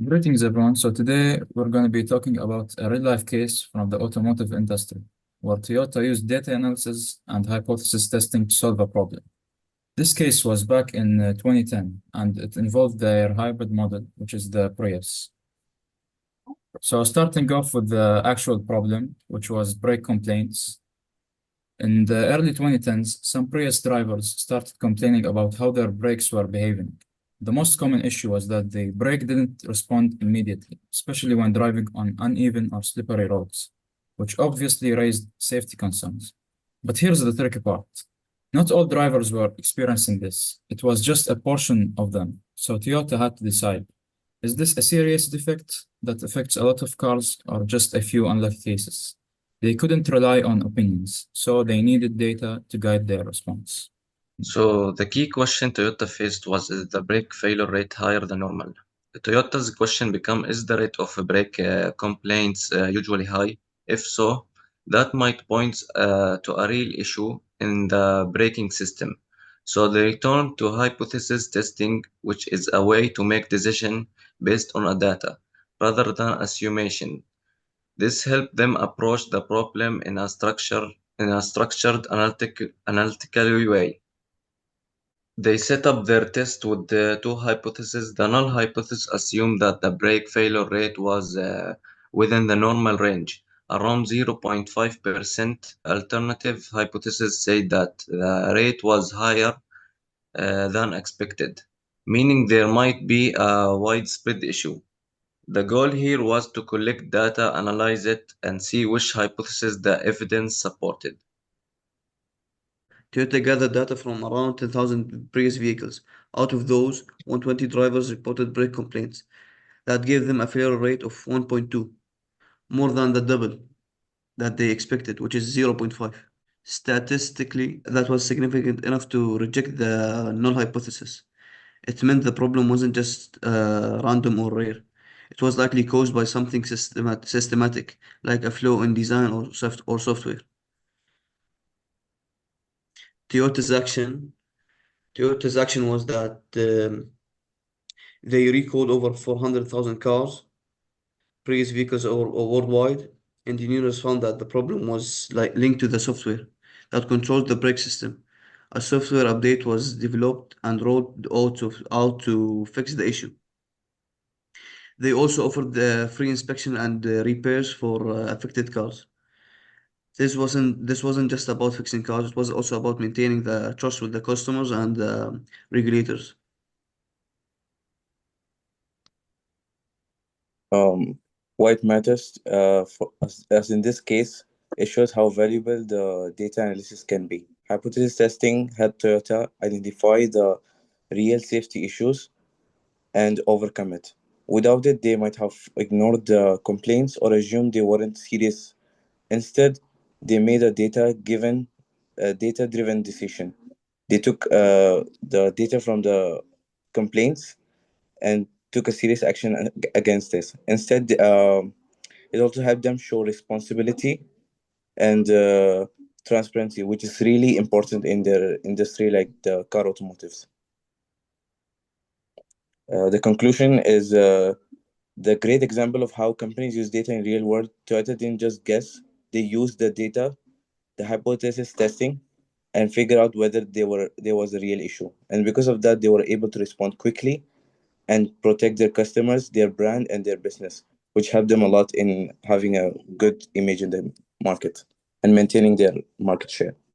Greetings, everyone. So today we're going to be talking about a real-life case from the automotive industry, where Toyota used data analysis and hypothesis testing to solve a problem. This case was back in 2010, and it involved their hybrid model, which is the Prius. So starting off with the actual problem, which was brake complaints. In the early 2010s, some Prius drivers started complaining about how their brakes were behaving. The most common issue was that the brake didn't respond immediately, especially when driving on uneven or slippery roads, which obviously raised safety concerns. But here's the tricky part. Not all drivers were experiencing this. It was just a portion of them. So Toyota had to decide, is this a serious defect that affects a lot of cars or just a few unlucky cases? They couldn't rely on opinions, so they needed data to guide their response. So the key question Toyota faced was, is the brake failure rate higher than normal? Toyota's question became, is the rate of brake complaints usually high? If so, that might point to a real issue in the braking system. So they turned to hypothesis testing, which is a way to make decision based on a data rather than assumption. This helped them approach the problem in a structured analytical way. They set up their test with the two hypotheses. The null hypothesis assumed that the brake failure rate was within the normal range, around 0.5%. Alternative hypothesis said that the rate was higher than expected, meaning there might be a widespread issue. The goal here was to collect data, analyze it, and see which hypothesis the evidence supported. Toyota gathered data from around 10,000 Prius vehicles. Out of those, 120 drivers reported brake complaints. That gave them a failure rate of 1.2, more than the double that they expected, which is 0.5. Statistically, that was significant enough to reject the null hypothesis. It meant the problem wasn't just random or rare. It was likely caused by something systematic, like a flaw in design or software. Toyota's action Toyota's action was that they recalled over 400,000 cars, Prius vehicles or worldwide. Engineers found that the problem was linked to the software that controls the brake system. A software update was developed and rolled out to fix the issue. They also offered free inspection and repairs for affected cars. This wasn't just about fixing cars, it was also about maintaining the trust with the customers and regulators. Um, why it matters, as in this case, it shows how valuable the data analysis can be. Hypothesis testing helped Toyota identify the real safety issues and overcome it. Without it, they might have ignored the complaints or assumed they weren't serious. Instead, they made a data-driven decision. They took the data from the complaints and took a serious action against this. Instead, it also helped them show responsibility and transparency, which is really important in their industry, like the car automotives. The conclusion is the great example of how companies use data in real world. Toyota didn't just guess; they used the data, the hypothesis testing, and figure out whether there was a real issue. And because of that, they were able to respond quickly and protect their customers, their brand, and their business, which helped them a lot in having a good image in the market and maintaining their market share.